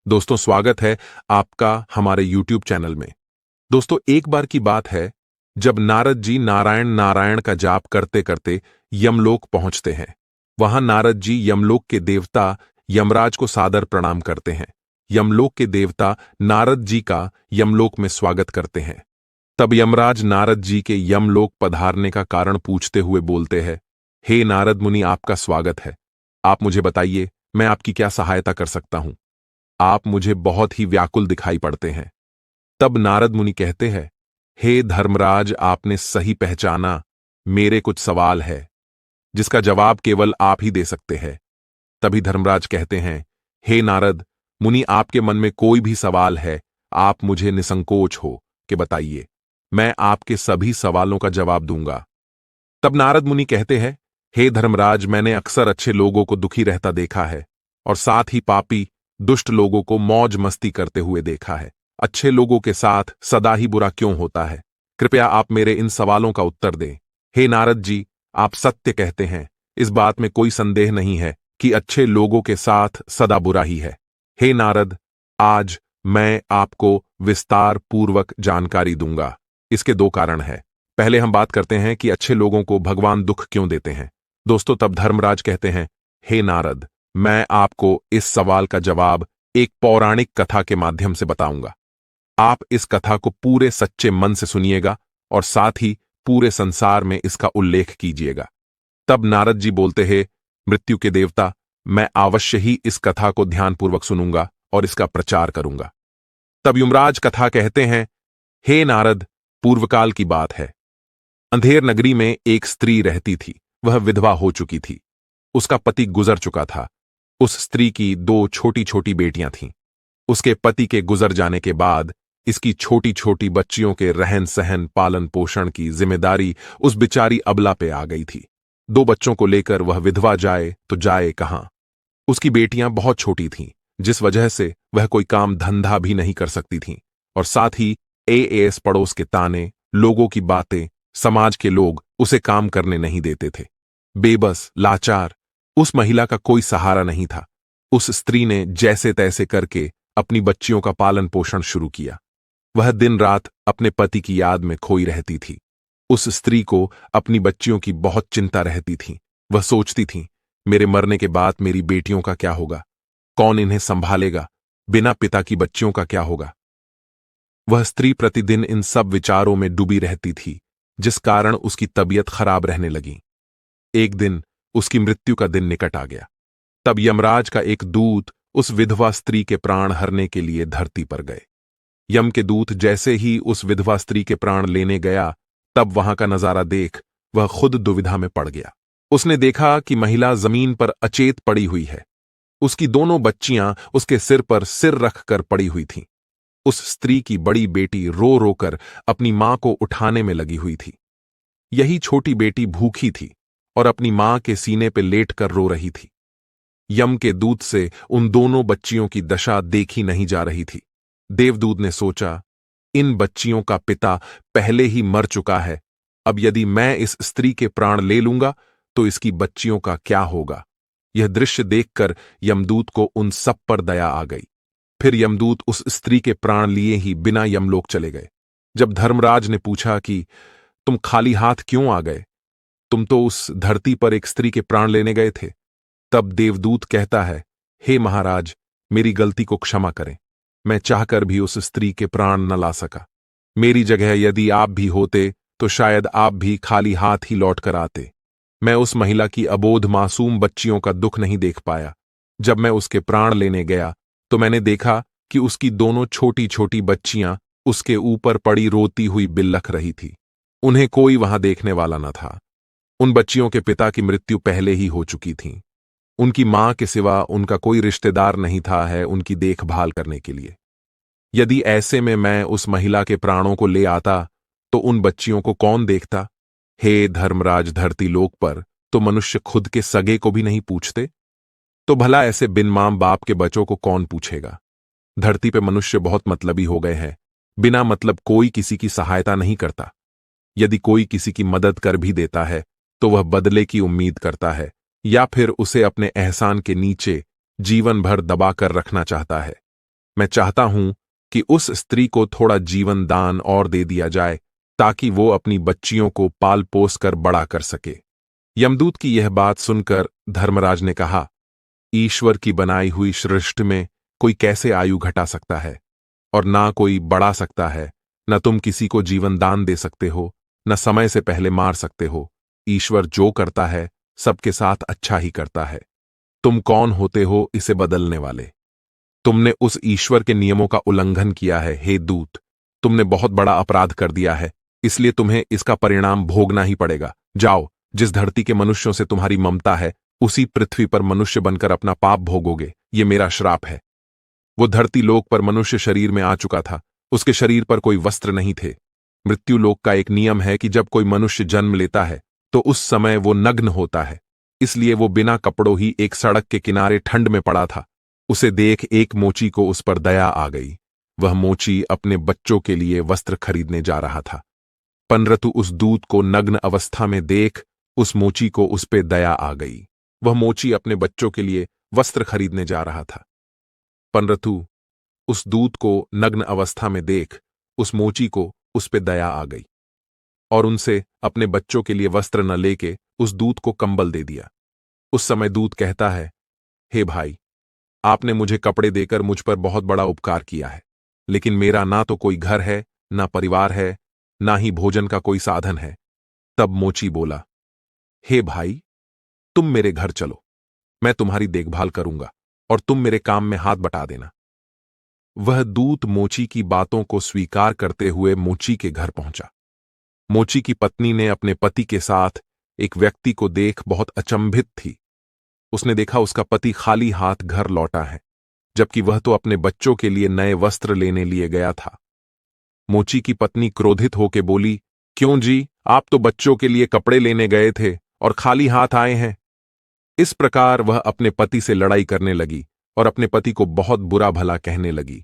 दोस्तों, स्वागत है आपका हमारे YouTube चैनल में। दोस्तों, एक बार की बात है जब नारद जी नारायण नारायण का जाप करते करते यमलोक पहुंचते हैं। वहां नारद जी यमलोक के देवता यमराज को सादर प्रणाम करते हैं। यमलोक के देवता नारद जी का यमलोक में स्वागत करते हैं। तब यमराज नारद जी के यमलोक पधारने का कारण पूछते हुए बोलते हैं, हे नारद मुनि, आपका स्वागत है। आप मुझे बताइए, मैं आपकी क्या सहायता कर सकता हूं? आप मुझे बहुत ही व्याकुल दिखाई पड़ते हैं। तब नारद मुनि कहते हैं, हे धर्मराज, आपने सही पहचाना। मेरे कुछ सवाल है जिसका जवाब केवल आप ही दे सकते हैं। तभी धर्मराज कहते हैं, हे नारद मुनि, आपके मन में कोई भी सवाल है, आप मुझे निसंकोच हो कि बताइए, मैं आपके सभी सवालों का जवाब दूंगा। तब नारद मुनि कहते हैं, हे धर्मराज, मैंने अक्सर अच्छे लोगों को दुखी रहता देखा है और साथ ही पापी दुष्ट लोगों को मौज मस्ती करते हुए देखा है। अच्छे लोगों के साथ सदा ही बुरा क्यों होता है? कृपया आप मेरे इन सवालों का उत्तर दें। हे नारद जी, आप सत्य कहते हैं। इस बात में कोई संदेह नहीं है कि अच्छे लोगों के साथ सदा बुरा ही है। हे नारद, आज मैं आपको विस्तार पूर्वक जानकारी दूंगा। इसके दो कारण हैं। पहले हम बात करते हैं कि अच्छे लोगों को भगवान दुख क्यों देते हैं। दोस्तों, तब धर्मराज कहते हैं, हे नारद, मैं आपको इस सवाल का जवाब एक पौराणिक कथा के माध्यम से बताऊंगा। आप इस कथा को पूरे सच्चे मन से सुनिएगा और साथ ही पूरे संसार में इसका उल्लेख कीजिएगा। तब नारद जी बोलते हैं, मृत्यु के देवता, मैं अवश्य ही इस कथा को ध्यानपूर्वक सुनूंगा और इसका प्रचार करूंगा। तब यमराज कथा कहते हैं, हे नारद, पूर्वकाल की बात है। अंधेर नगरी में एक स्त्री रहती थी। वह विधवा हो चुकी थी। उसका पति गुजर चुका था। उस स्त्री की दो छोटी छोटी बेटियां थीं। उसके पति के गुजर जाने के बाद इसकी छोटी छोटी बच्चियों के रहन सहन पालन पोषण की जिम्मेदारी उस बिचारी अबला पे आ गई थी। दो बच्चों को लेकर वह विधवा जाए तो जाए कहां? उसकी बेटियां बहुत छोटी थीं, जिस वजह से वह कोई काम धंधा भी नहीं कर सकती थीं और साथ ही एएस पड़ोस के ताने, लोगों की बातें, समाज के लोग उसे काम करने नहीं देते थे। बेबस, लाचार उस महिला का कोई सहारा नहीं था। उस स्त्री ने जैसे तैसे करके अपनी बच्चियों का पालन पोषण शुरू किया। वह दिन रात अपने पति की याद में खोई रहती थी। उस स्त्री को अपनी बच्चियों की बहुत चिंता रहती थी। वह सोचती थी, मेरे मरने के बाद मेरी बेटियों का क्या होगा? कौन इन्हें संभालेगा? बिना पिता की बच्चियों का क्या होगा? वह स्त्री प्रतिदिन इन सब विचारों में डूबी रहती थी, जिस कारण उसकी तबीयत खराब रहने लगी। एक दिन उसकी मृत्यु का दिन निकट आ गया। तब यमराज का एक दूत उस विधवा स्त्री के प्राण हरने के लिए धरती पर गए। यम के दूत जैसे ही उस विधवा स्त्री के प्राण लेने गया, तब वहां का नजारा देख वह खुद दुविधा में पड़ गया। उसने देखा कि महिला जमीन पर अचेत पड़ी हुई है। उसकी दोनों बच्चियां उसके सिर पर सिर रखकर पड़ी हुई थीं। उस स्त्री की बड़ी बेटी रो रो कर अपनी मां को उठाने में लगी हुई थी। यही छोटी बेटी भूखी थी और अपनी मां के सीने पर लेटकर रो रही थी। यम के दूत से उन दोनों बच्चियों की दशा देखी नहीं जा रही थी। देवदूत ने सोचा, इन बच्चियों का पिता पहले ही मर चुका है। अब यदि मैं इस स्त्री के प्राण ले लूंगा तो इसकी बच्चियों का क्या होगा? यह दृश्य देखकर यमदूत को उन सब पर दया आ गई। फिर यमदूत उस स्त्री के प्राण लिए ही बिना यमलोक चले गए। जब धर्मराज ने पूछा कि तुम खाली हाथ क्यों आ गए? तुम तो उस धरती पर एक स्त्री के प्राण लेने गए थे। तब देवदूत कहता है, हे महाराज, मेरी गलती को क्षमा करें। मैं चाहकर भी उस स्त्री के प्राण न ला सका। मेरी जगह यदि आप भी होते तो शायद आप भी खाली हाथ ही लौट कर आते। मैं उस महिला की अबोध मासूम बच्चियों का दुख नहीं देख पाया। जब मैं उसके प्राण लेने गया तो मैंने देखा कि उसकी दोनों छोटी छोटी बच्चियां उसके ऊपर पड़ी रोती हुई बिलख रही थी। उन्हें कोई वहां देखने वाला न था। उन बच्चियों के पिता की मृत्यु पहले ही हो चुकी थी। उनकी मां के सिवा उनका कोई रिश्तेदार नहीं था है उनकी देखभाल करने के लिए। यदि ऐसे में मैं उस महिला के प्राणों को ले आता तो उन बच्चियों को कौन देखता? हे धर्मराज, धरती लोक पर तो मनुष्य खुद के सगे को भी नहीं पूछते, तो भला ऐसे बिन मां बाप के बच्चों को कौन पूछेगा? धरती पे मनुष्य बहुत मतलबी हो गए हैं। बिना मतलब कोई किसी की सहायता नहीं करता। यदि कोई किसी की मदद कर भी देता है तो वह बदले की उम्मीद करता है या फिर उसे अपने एहसान के नीचे जीवन भर दबा कर रखना चाहता है। मैं चाहता हूं कि उस स्त्री को थोड़ा जीवन दान और दे दिया जाए ताकि वो अपनी बच्चियों को पाल पोस कर बड़ा कर सके। यमदूत की यह बात सुनकर धर्मराज ने कहा, ईश्वर की बनाई हुई सृष्टि में कोई कैसे आयु घटा सकता है और ना कोई बढ़ा सकता है। न तुम किसी को जीवन दान दे सकते हो, न समय से पहले मार सकते हो। ईश्वर जो करता है सबके साथ अच्छा ही करता है। तुम कौन होते हो इसे बदलने वाले? तुमने उस ईश्वर के नियमों का उल्लंघन किया है। हे दूत, तुमने बहुत बड़ा अपराध कर दिया है, इसलिए तुम्हें इसका परिणाम भोगना ही पड़ेगा। जाओ, जिस धरती के मनुष्यों से तुम्हारी ममता है उसी पृथ्वी पर मनुष्य बनकर अपना पाप भोगोगे। ये मेरा श्राप है। वो धरती लोक पर मनुष्य शरीर में आ चुका था। उसके शरीर पर कोई वस्त्र नहीं थे। मृत्यु लोक का एक नियम है कि जब कोई मनुष्य जन्म लेता है तो उस समय वो नग्न होता है। इसलिए वो बिना कपड़ों ही एक सड़क के किनारे ठंड में पड़ा था। उसे देख एक मोची को उस पर दया आ गई। वह मोची अपने बच्चों के लिए वस्त्र खरीदने जा रहा था। पनरतु उस दूत को नग्न अवस्था में देख उस मोची को उस पे दया आ गई। वह मोची अपने बच्चों के लिए वस्त्र खरीदने जा रहा था। पनरतु उस दूत को नग्न अवस्था में देख उस मोची को उस पे दया आ गई और उनसे अपने बच्चों के लिए वस्त्र न लेके उस दूत को कंबल दे दिया। उस समय दूत कहता है, हे भाई, आपने मुझे कपड़े देकर मुझ पर बहुत बड़ा उपकार किया है, लेकिन मेरा ना तो कोई घर है, ना परिवार है, ना ही भोजन का कोई साधन है। तब मोची बोला, हे भाई, तुम मेरे घर चलो, मैं तुम्हारी देखभाल करूंगा और तुम मेरे काम में हाथ बटा देना। वह दूत मोची की बातों को स्वीकार करते हुए मोची के घर पहुंचा। मोची की पत्नी ने अपने पति के साथ एक व्यक्ति को देख बहुत अचंभित थी। उसने देखा उसका पति खाली हाथ घर लौटा है, जबकि वह तो अपने बच्चों के लिए नए वस्त्र लेने लिए गया था। मोची की पत्नी क्रोधित होकर बोली, क्यों जी, आप तो बच्चों के लिए कपड़े लेने गए थे और खाली हाथ आए हैं। इस प्रकार वह अपने पति से लड़ाई करने लगी और अपने पति को बहुत बुरा भला कहने लगी।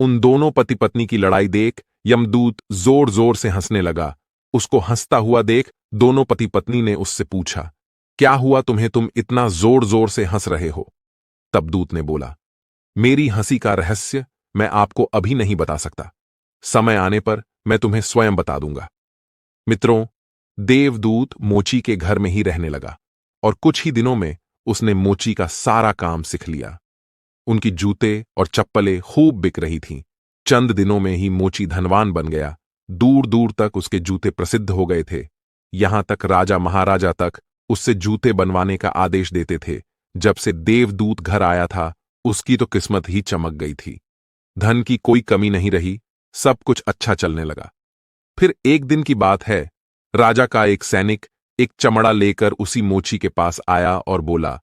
उन दोनों पति पत्नी की लड़ाई देख यमदूत जोर जोर से हंसने लगा। उसको हंसता हुआ देख दोनों पति पत्नी ने उससे पूछा, क्या हुआ तुम्हें, तुम इतना जोर जोर से हंस रहे हो? तब दूत ने बोला, मेरी हंसी का रहस्य मैं आपको अभी नहीं बता सकता, समय आने पर मैं तुम्हें स्वयं बता दूंगा। मित्रों, देवदूत मोची के घर में ही रहने लगा और कुछ ही दिनों में उसने मोची का सारा काम सीख लिया। उनकी जूते और चप्पलें खूब बिक रही थीं। चंद दिनों में ही मोची धनवान बन गया। दूर दूर तक उसके जूते प्रसिद्ध हो गए थे। यहां तक राजा महाराजा तक उससे जूते बनवाने का आदेश देते थे। जब से देवदूत घर आया था उसकी तो किस्मत ही चमक गई थी। धन की कोई कमी नहीं रही, सब कुछ अच्छा चलने लगा। फिर एक दिन की बात है, राजा का एक सैनिक एक चमड़ा लेकर उसी मोची के पास आया और बोला,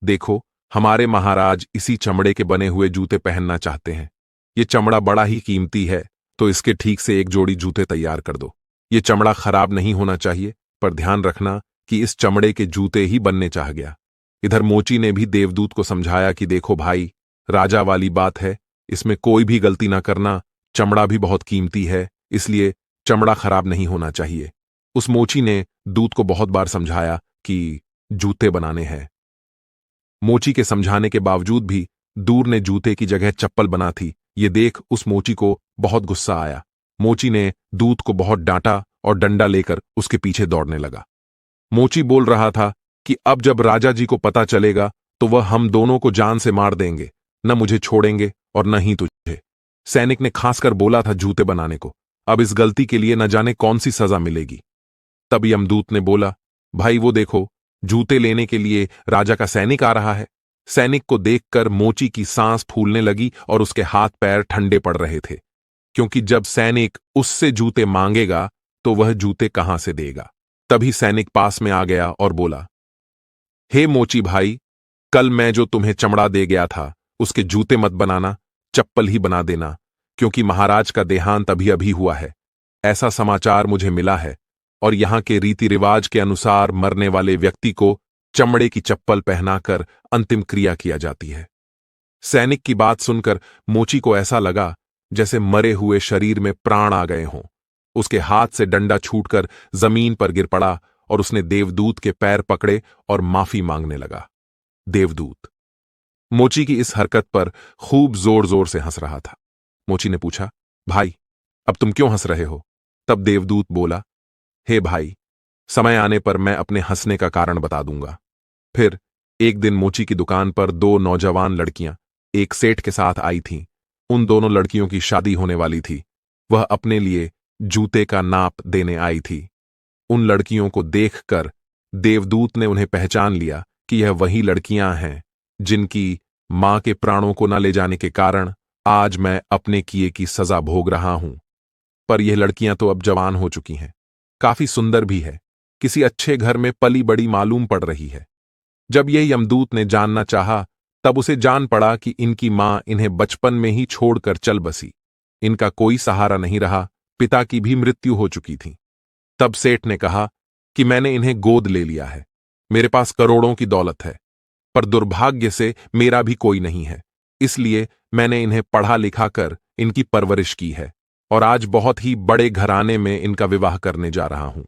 देखो, हमारे महाराज इसी चमड़े के बने हुए जूते पहनना चाहते हैं। ये चमड़ा बड़ा ही कीमती है, तो इसके ठीक से एक जोड़ी जूते तैयार कर दो। ये चमड़ा खराब नहीं होना चाहिए, पर ध्यान रखना कि इस चमड़े के जूते ही बनने चाह गया। इधर मोची ने भी देवदूत को समझाया कि देखो भाई, राजा वाली बात है, इसमें कोई भी गलती ना करना, चमड़ा भी बहुत कीमती है, इसलिए चमड़ा खराब नहीं होना चाहिए। उस मोची ने दूत को बहुत बार समझाया कि जूते बनाने हैं। मोची के समझाने के बावजूद भी दूर ने जूते की जगह चप्पल बना थी। ये देख उस मोची को बहुत गुस्सा आया। मोची ने दूत को बहुत डांटा और डंडा लेकर उसके पीछे दौड़ने लगा। मोची बोल रहा था कि अब जब राजा जी को पता चलेगा तो वह हम दोनों को जान से मार देंगे, न मुझे छोड़ेंगे और न ही तुझे। सैनिक ने खासकर बोला था जूते बनाने को, अब इस गलती के लिए न जाने कौन सी सजा मिलेगी। तब यमदूत ने बोला, भाई वो देखो, जूते लेने के लिए राजा का सैनिक आ रहा है। सैनिक को देखकर मोची की सांस फूलने लगी और उसके हाथ पैर ठंडे पड़ रहे थे, क्योंकि जब सैनिक उससे जूते मांगेगा तो वह जूते कहां से देगा। तभी सैनिक पास में आ गया और बोला, हे मोची भाई, कल मैं जो तुम्हें चमड़ा दे गया था उसके जूते मत बनाना, चप्पल ही बना देना, क्योंकि महाराज का देहांत अभी अभी हुआ है। ऐसा समाचार मुझे मिला है और यहां के रीति रिवाज के अनुसार मरने वाले व्यक्ति को चमड़े की चप्पल पहनाकर अंतिम क्रिया किया जाती है। सैनिक की बात सुनकर मोची को ऐसा लगा जैसे मरे हुए शरीर में प्राण आ गए हों। उसके हाथ से डंडा छूटकर जमीन पर गिर पड़ा और उसने देवदूत के पैर पकड़े और माफी मांगने लगा। देवदूत, मोची की इस हरकत पर खूब जोर जोर से हंस रहा था। मोची ने पूछा, भाई, अब तुम क्यों हंस रहे हो? तब देवदूत बोला, हे भाई, समय आने पर मैं अपने हंसने का कारण बता दूंगा। फिर एक दिन मोची की दुकान पर दो नौजवान लड़कियां एक सेठ के साथ आई थीं। उन दोनों लड़कियों की शादी होने वाली थी। वह अपने लिए जूते का नाप देने आई थी। उन लड़कियों को देखकर देवदूत ने उन्हें पहचान लिया कि यह वही लड़कियां हैं जिनकी मां के प्राणों को न ले जाने के कारण आज मैं अपने किए की सजा भोग रहा हूं। पर यह लड़कियां तो अब जवान हो चुकी हैं, काफी सुंदर भी है, किसी अच्छे घर में पली बड़ी मालूम पड़ रही है। जब यह यमदूत ने जानना चाहा, तब उसे जान पड़ा कि इनकी मां इन्हें बचपन में ही छोड़कर चल बसी। इनका कोई सहारा नहीं रहा, पिता की भी मृत्यु हो चुकी थी। तब सेठ ने कहा कि मैंने इन्हें गोद ले लिया है। मेरे पास करोड़ों की दौलत है, पर दुर्भाग्य से मेरा भी कोई नहीं है। इसलिए मैंने इन्हें पढ़ा लिखा कर इनकी परवरिश की है और आज बहुत ही बड़े घराने में इनका विवाह करने जा रहा हूं।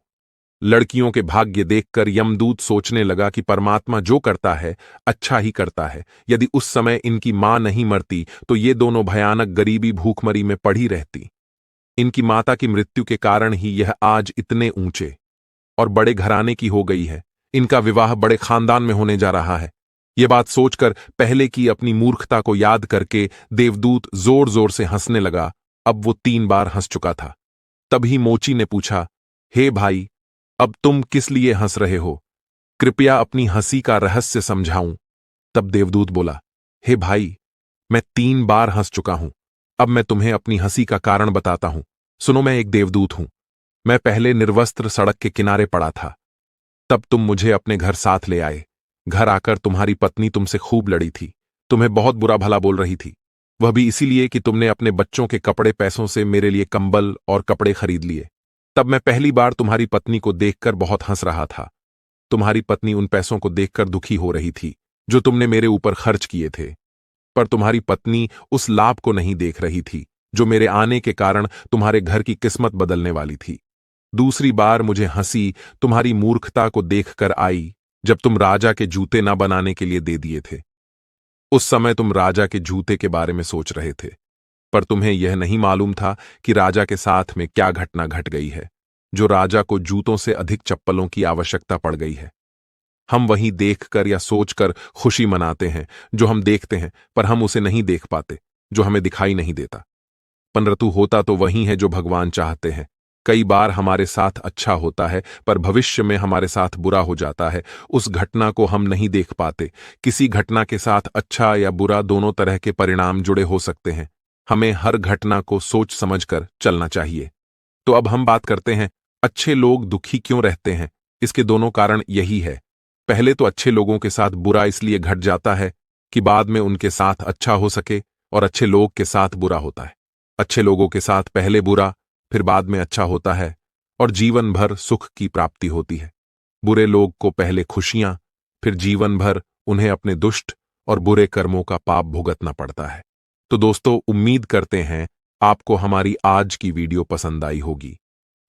लड़कियों के भाग्य देखकर यमदूत सोचने लगा कि परमात्मा जो करता है अच्छा ही करता है। यदि उस समय इनकी मां नहीं मरती तो ये दोनों भयानक गरीबी भूखमरी में पड़ी रहती। इनकी माता की मृत्यु के कारण ही यह आज इतने ऊंचे और बड़े घराने की हो गई है। इनका विवाह बड़े खानदान में होने जा रहा है। यह बात सोचकर पहले की अपनी मूर्खता को याद करके देवदूत जोर जोर से हंसने लगा। अब वो 3 बार हंस चुका था। तभी मोची ने पूछा, हे भाई, अब तुम किस लिए हंस रहे हो? कृपया अपनी हंसी का रहस्य समझाऊं। तब देवदूत बोला, हे भाई, मैं 3 बार हंस चुका हूं। अब मैं तुम्हें अपनी हंसी का कारण बताता हूं। सुनो, मैं एक देवदूत हूं। मैं पहले निर्वस्त्र सड़क के किनारे पड़ा था। तब तुम मुझे अपने घर साथ ले आए। घर आकर तुम्हारी पत्नी तुमसे खूब लड़ी थी, तुम्हें बहुत बुरा भला बोल रही थी। वह भी इसीलिए कि तुमने अपने बच्चों के कपड़े पैसों से मेरे लिए कंबल और कपड़े खरीद लिए। तब मैं पहली बार तुम्हारी पत्नी को देखकर बहुत हंस रहा था। तुम्हारी पत्नी उन पैसों को देखकर दुखी हो रही थी जो तुमने मेरे ऊपर खर्च किए थे। पर तुम्हारी पत्नी उस लाभ को नहीं देख रही थी जो मेरे आने के कारण तुम्हारे घर की किस्मत बदलने वाली थी। दूसरी बार मुझे हंसी तुम्हारी मूर्खता को देखकर आई जब तुम राजा के जूते न बनाने के लिए दे दिए थे। उस समय तुम राजा के जूते के बारे में सोच रहे थे, पर तुम्हें यह नहीं मालूम था कि राजा के साथ में क्या घटना घट गई है, जो राजा को जूतों से अधिक चप्पलों की आवश्यकता पड़ गई है। हम वही देखकर या सोचकर खुशी मनाते हैं जो हम देखते हैं, पर हम उसे नहीं देख पाते जो हमें दिखाई नहीं देता। परंतु होता तो वही है जो भगवान चाहते हैं। कई बार हमारे साथ अच्छा होता है, पर भविष्य में हमारे साथ बुरा हो जाता है। उस घटना को हम नहीं देख पाते। किसी घटना के साथ अच्छा या बुरा दोनों तरह के परिणाम जुड़े हो सकते हैं। हमें हर घटना को सोच समझकर चलना चाहिए। तो अब हम बात करते हैं, अच्छे लोग दुखी क्यों रहते हैं? इसके दोनों कारण यही है। पहले तो अच्छे लोगों के साथ बुरा इसलिए घट जाता है कि बाद में उनके साथ अच्छा हो सके, और अच्छे लोग के साथ बुरा होता है। अच्छे लोगों के साथ पहले बुरा, फिर बाद में अच्छा होता है और जीवन भर सुख की प्राप्ति होती है। बुरे लोग को पहले खुशियां, फिर जीवन भर उन्हें अपने दुष्ट और बुरे कर्मों का पाप भुगतना पड़ता है। तो दोस्तों, उम्मीद करते हैं आपको हमारी आज की वीडियो पसंद आई होगी।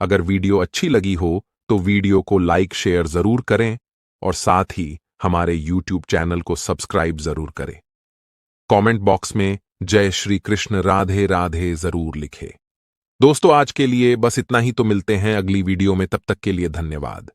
अगर वीडियो अच्छी लगी हो तो वीडियो को लाइक शेयर जरूर करें और साथ ही हमारे YouTube चैनल को सब्सक्राइब जरूर करें। कमेंट बॉक्स में जय श्री कृष्ण राधे राधे जरूर लिखें। दोस्तों, आज के लिए बस इतना ही। तो मिलते हैं अगली वीडियो में, तब तक के लिए धन्यवाद।